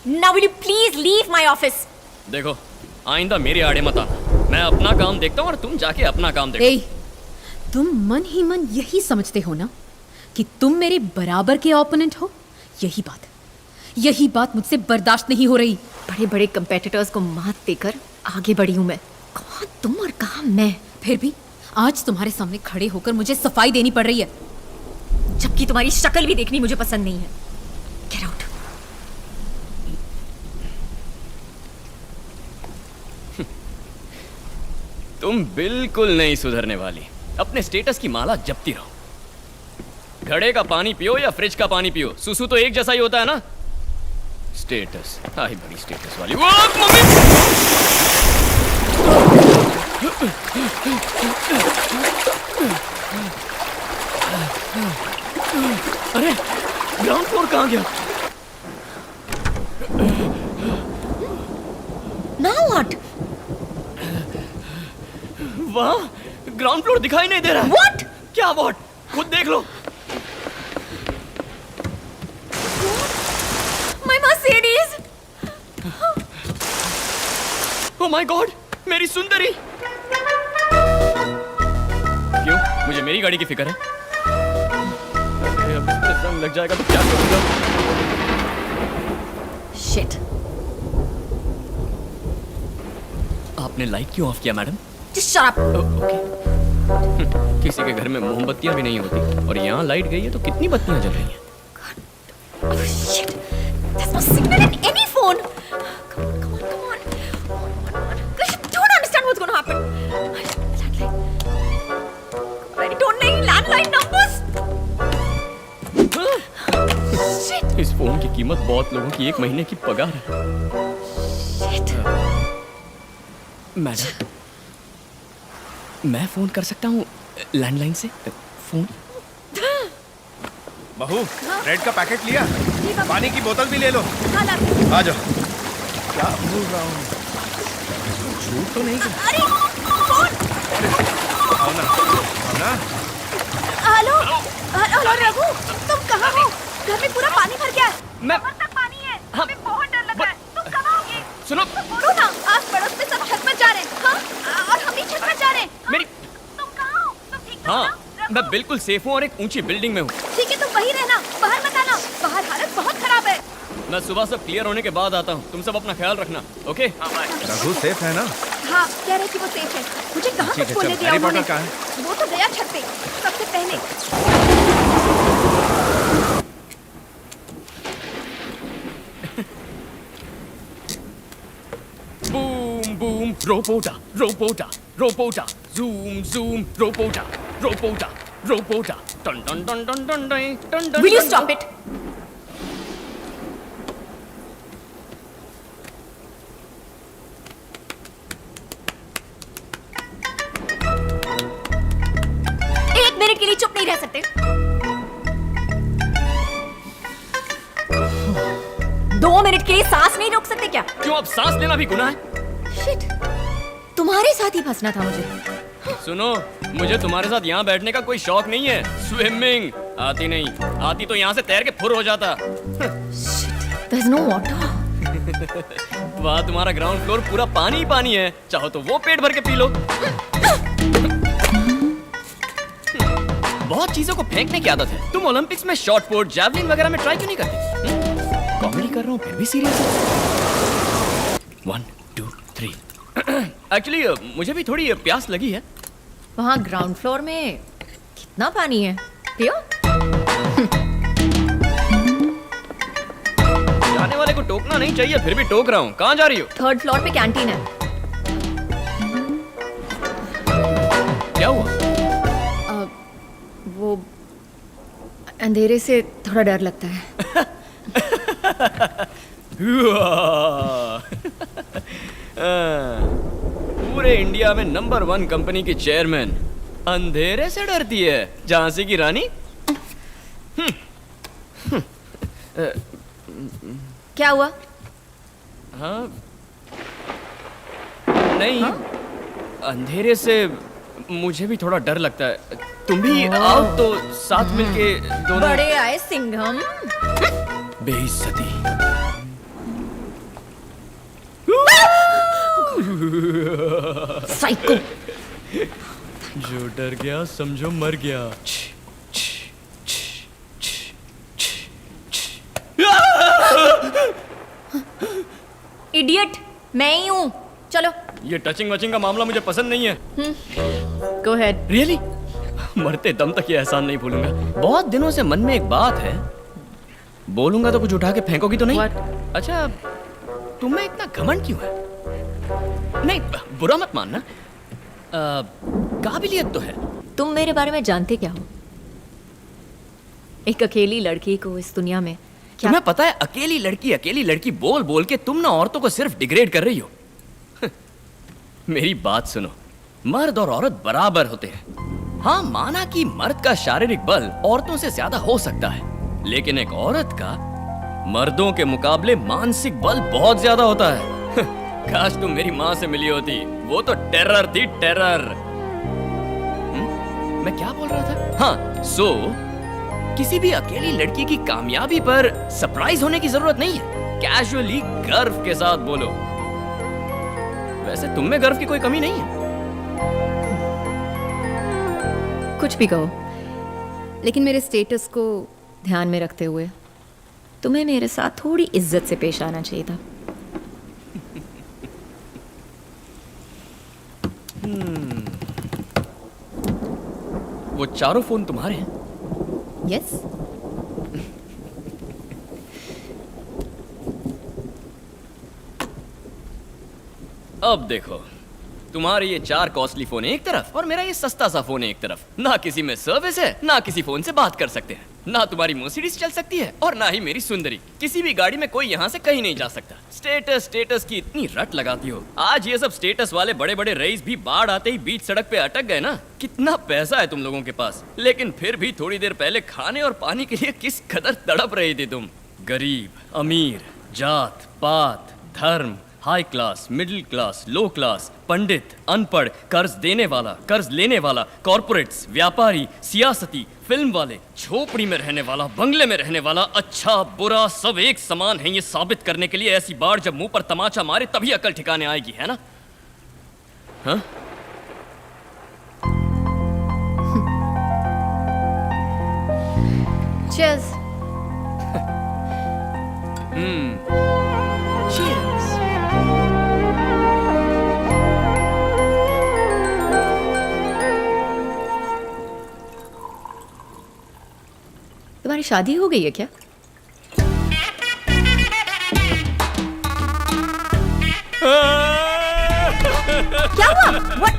Now will you please leave my office? देखो, आइंदा मेरे आड़े मत आना। मैं अपना काम देखता हूँ और तुम जाके अपना काम देखो। ए, तुम मन ही मन यही समझते हो ना कि तुम मेरे बराबर के ओपोनेंट हो? यही बात मुझसे बर्दाश्त नहीं हो रही। बड़े बड़े कंपेटिटर्स को मात देकर आगे बढ़ी हूँ मैं। कहाँ तुम और कहाँ मैं। फिर भी आज तुम्हारे सामने खड़े होकर मुझे सफाई देनी पड़ रही है, जबकि तुम्हारी शक्ल भी देखनी मुझे पसंद नहीं है। Get out. तुम बिल्कुल नहीं सुधरने वाली। अपने स्टेटस की माला जपती रहो। घड़े का पानी पियो या फ्रिज का पानी पियो, सुसु तो एक जैसा ही होता है ना। स्टेटस, आई बड़ी स्टेटस वाली। वो मम्मी! अरे ग्राउंड फ्लोर कहाँ गया? Now what? वाह, ग्राउंड फ्लोर दिखाई नहीं दे रहा। What? क्या वॉट? खुद देख लो। My Mercedes. Oh my God, मेरी सुंदरी। क्यों? मुझे मेरी गाड़ी की फिक्र है। अरे अब इसमें जंग लग जाएगा तो क्या करूँगा? Shit. आपने लाइट क्यों ऑफ किया madam? Just shut up. Okay. किसी के घर में मोमबत्तियां भी नहीं होती और यहाँ लाइट गई है तो कितनी बत्तियां जल रही हैं? Oh shit. There's no signal in any phone. Come on. You don't understand what's going to happen. Landline. I don't need landline numbers. Shit. इस फोन की कीमत बहुत लोगों की एक महीने की पगार है। Shit. मैडम, मैं फोन कर सकता हूँ लैंडलाइन से? फोन? बहू, ब्रेड का पैकेट लिया? बाबू। पानी की बोतल भी ले लो। हाँ, ला। आ जाओ। क्या भूल रहा हूँ? झूठ तो नहीं? अरे कौन? आओ ना। हेलो रघु, तुम कहाँ हो? घर में पूरा पानी भर गया है। मैं कमर तक पानी है। हाँ, हमें बहुत डर लग रहा है। तुम कहाँ होगे? सुनो, बोलो ना, आस पड़ोस में सब छत पर जा रहे हैं। हाँ? और हम भी छत पर जा रहे हैं। हाँ? मेरी तुम कहाँ हो? तुम ठीक तो हो हाँ, ना? मैं बिल्कुल सेफ हूँ और एक ऊंची बिल्डिंग में हूँ। ठीक है, तुम वहीं रहना, बाहर मत आना। बाहर हालत बहुत खराब है। मैं सुबह सब क्लियर होने के बाद आता हूँ। तुम सब अपना ख्याल रखना, ओके? हाँ, बाय। रघु सेफ है ना? हाँ, कह रहे कि वो सेफ है। मुझे कहाँ ठीक कुछ है, बोलने चल। दिया हैरी उन्होंने? पॉटर कहाँ है? वो तो गया छत पे सबसे पहले। Boom, boom, robota, zoom, robota, dun dun dun dun dun dun dun dun. Will you stop it? एक मिनट के लिए चुप नहीं रह सकते? 2 मिनट के लिए सांस नहीं रोक सकते क्या? क्यों, अब सांस लेना भी गुनाह है? शिट, तुम्हारे साथ ही फंसना था मुझे। सुनो, मुझे तुम्हारे साथ यहाँ बैठने का कोई शौक नहीं है। स्विमिंग आती नहीं, आती तो यहाँ से तैर के फुर हो जाता। Shit, there's no water. वाह, तुम्हारा ग्राउंड फ्लोर पूरा पानी ही पानी है। चाहो तो वो पेट भर के पी लो। बहुत चीजों को फेंकने की आदत है। तुम ओलंपिक्स में शॉट पुट, जैवलिन वगैरह में ट्राई क्यों नहीं करती? कॉमेडी कर रहा हूँ फिर भी सीरियस है। 1 2 3। एक्चुअली मुझे भी थोड़ी प्यास लगी है। वहाँ ग्राउंड फ्लोर में कितना पानी है? पियो। जाने वाले को टोकना नहीं चाहिए, फिर भी टोक रहा हूँ। कहाँ जा रही हो? 3rd फ्लोर पे कैंटीन है। क्या हुआ? वो अंधेरे से थोड़ा डर लगता है। पूरे इंडिया में नंबर 1 कंपनी की चेयरमैन अंधेरे से डरती है? झांसी की रानी। क्या हुआ? हाँ नहीं, अंधेरे से मुझे भी थोड़ा डर लगता है। तुम भी आओ तो साथ मिलके दोनों। बड़े आए सिंघम। बेइज्जती। साइको। जो डर गया समझो मर गया। इडियट, मैं ही हूँ। चलो। ये टचिंग वचिंग का मामला मुझे पसंद नहीं है। Go ahead. रियली? मरते दम तक ये एहसान नहीं भूलूंगा। बहुत दिनों से मन में एक बात है, बोलूंगा तो कुछ उठा के फेंकोगी तो नहीं? What? अच्छा, तुम्हें इतना घमंड क्यों है? नहीं, बुरा मत मानना, काबिलियत तो है। तुम मेरे बारे में जानते क्या हो? एक अकेली लड़की को इस दुनिया में क्या? तुम्हें पता है, अकेली लड़की बोल बोल के तुम ना औरतों को सिर्फ डिग्रेड कर रही हो। मेरी बात सुनो, मर्द और औरत बराबर होते हैं। हाँ, माना कि मर्द का शारीरिक बल औरतों से ज्यादा हो सकता है, लेकिन एक औरत का मर्दों के मुकाबले मानसिक बल बहुत ज्यादा होता है। काश तुम मेरी माँ से मिली होती, वो तो टेरर थी, टेरर। मैं क्या बोल रहा था? हाँ, किसी भी अकेली लड़की की कामयाबी पर सरप्राइज होने की जरूरत नहीं है। कैजुअली गर्व के साथ बोलो। वैसे तुम में गर्व की कोई कमी नहीं है। कुछ भी कहो, लेकिन मेरे स्टेटस को ध्यान में रखते हुए तुम्हें मेरे साथ थोड़ी इज्जत से पेश आना चाहिए था। वो चारों फोन तुम्हारे हैं? यस। अब देखो, तुम्हारे ये 4 कॉस्टली फोन एक तरफ और मेरा ये सस्ता सा फोन एक तरफ। ना किसी में सर्विस है, ना किसी फोन से बात कर सकते हैं, ना तुम्हारी मर्सिडीज चल सकती है और ना ही मेरी सुंदरी। किसी भी गाड़ी में कोई यहाँ से कहीं नहीं जा सकता। स्टेटस की इतनी रट लगाती हो। आज ये सब स्टेटस वाले बड़े बड़े रईस भी बाढ़ आते ही बीच सड़क पे अटक गए ना। कितना पैसा है तुम लोगों के पास, लेकिन फिर भी थोड़ी देर पहले खाने और पानी के लिए किस कदर तड़प रही थी तुम। गरीब, अमीर, जात पात, धर्म, हाई क्लास, मिडिल क्लास, लो क्लास, पंडित, अनपढ़, कर्ज देने वाला, कर्ज लेने वाला, कॉर्पोरेट्स, व्यापारी, सियासती, फिल्म वाले, झोपड़ी में रहने वाला, बंगले में रहने वाला, अच्छा बुरा सब एक समान है। ये साबित करने के लिए ऐसी बाढ़ जब मुंह पर तमाचा मारे तभी अकल ठिकाने आएगी, है ना? हाँ? Cheers. Cheers. तुम्हारी शादी हो गई है क्या? क्या हुआ? What?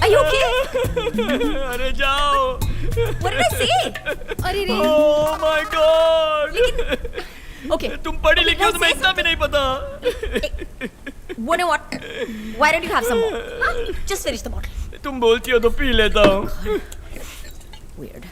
Are you okay? अरे जाओ। What did I say? अरे रे। Oh my God. Okay. तुम पढ़ी लिखी हो, तुम्हें इतना भी नहीं पता। You know what? Why don't you have some more? Huh? Just finish the bottle. तुम बोलती हो तो पी लेता हूँ। Weird.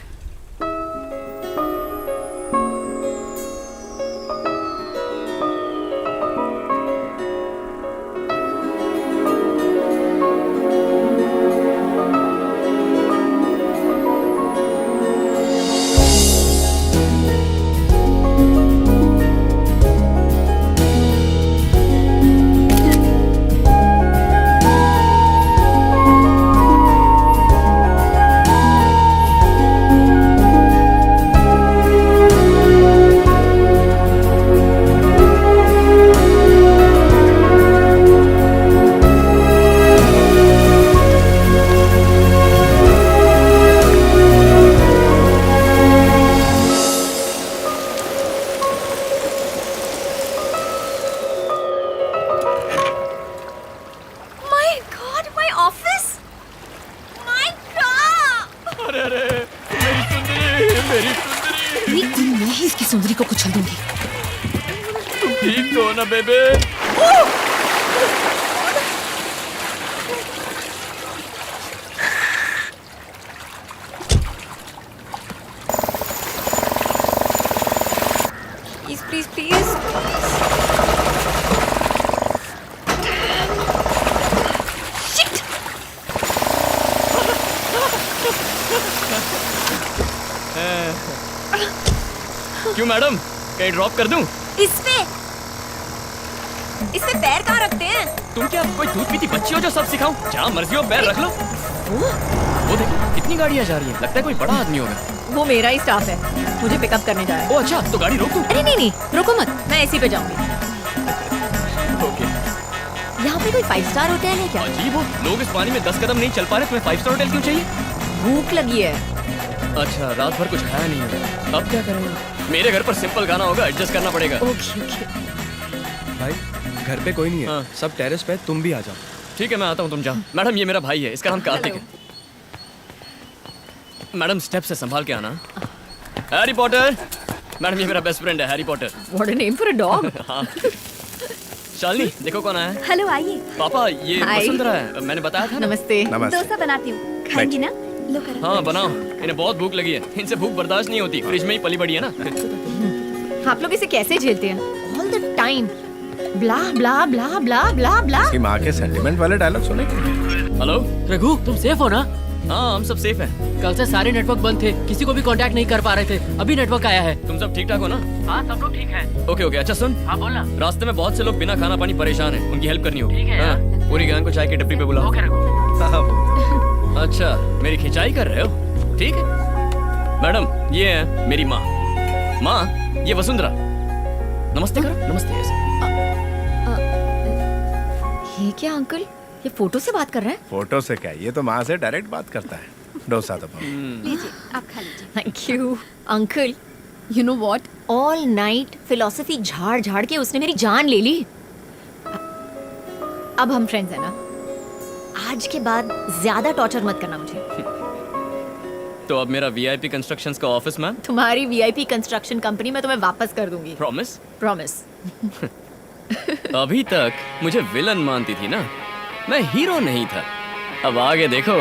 मैं ही इसकी सुंदरी को कुचल दूंगी। ठीक तो ना बेबे? Please, please. Shit! क्यों मैडम, कहीं ड्रॉप कर दूं? इसमें इसमें पैर कहाँ रखते हैं? तुम क्या कोई दूध पीती बच्ची हो जो सब सिखाऊं? जहाँ मर्जी हो पैर रख लो। वो देखो कितनी गाड़ियाँ जा रही हैं। लगता है कोई बड़ा आदमी होगा। वो मेरा ही स्टाफ है, मुझे पिकअप करने जा रहा है। ओ अच्छा, तो गाड़ी रोक दूं? अरे नहीं नहीं, रुको मत। मैं इसी पे जाऊंगी। ओके। यहाँ पे कोई 5 स्टार होटल है क्या? अजीब हो, लोग इस पानी में 10 कदम नहीं चल पा रहे, तुम्हें 5 स्टार होटल क्यों चाहिए? भूख लगी है। अच्छा, रात भर कुछ खाया नहीं है, अब क्या करेंगे? मेरे घर पर सिंपल खाना होगा, एडजस्ट करना पड़ेगा। Okay okay. भाई घर पे कोई नहीं है, हाँ। सब टेरेस पे, तुम भी आ जाओ। ठीक है, मैं आता हूँ, तुम जाओ। मैडम ये मेरा भाई है, इसका नाम कार्तिक है। मैडम स्टेप से संभाल के आना। Harry Potter. मैडम ये मेरा बेस्ट फ्रेंड है, Harry Potter. What a name for a dog. हाँ। शालिनी देखो कौन आया है। हेलो, आइए। पापा ये Hi. वसुंधरा है, मैंने बताया था ना। नमस्ते। नमस्ते। डोसा बनाती हूँ, खाएंगी ना? लो करो। हाँ बनाओ, इन्हें बहुत भूख लगी है, इनसे भूख बर्दाश्त नहीं होती, फ्रिज में ही पली बड़ी है ना। आप लोग इसे कैसे झेलते हैं? ऑल द टाइम ब्ला ब्ला ब्ला ब्ला ब्ला ब्ला। इसकी माँ के सेंटिमेंट वाले डायलॉग सुने? हेलो। रघु तुम सेफ हो ना? हाँ हम सब सेफ हैं। कल से सारे नेटवर्क बंद थे, किसी को भी कांटेक्ट नहीं कर पा रहे थे, अभी नेटवर्क आया है। तुम सब ठीक ठाक हो ना? हाँ सब लोग ठीक है। ओके ओके, अच्छा सुन, हाँ बोलना। रास्ते में बहुत से लोग बिना खाना पानी परेशान हैं, उनकी हेल्प करनी होगी। ठीक है यार। हाँ, पूरी गैंग को चाय की टपरी पे बुलाओ। ओके रघु। अच्छा, मेरी खिंचाई कर रहे हो? ठीक है। मैडम ये है मेरी माँ। माँ ये वसुंधरा। नमस्ते करो, नमस्ते ऐसे। ये क्या अंकल? ये फोटो से बात कर रहे हैं? फोटो से क्या, ये तो माँ से डायरेक्ट बात करता है। डोसा तो लीजिए, आप खा लीजिए। Thank you uncle. You know what, all night philosophy झाड़ झाड़ के उसने मेरी जान ले ली। अब हम फ्रेंड्स हैं ना? आज के बाद ज्यादा टॉर्चर मत करना मुझे। तो अब मेरा वीआईपी कंस्ट्रक्शंस का ऑफिस मैम। तुम्हारी वीआईपी कंस्ट्रक्शन कंपनी मैं तुम्हें वापस कर दूंगी। प्रॉमिस? प्रॉमिस। अभी तक मुझे विलन मानती थी ना, मैं हीरो नहीं था। अब आगे देखो,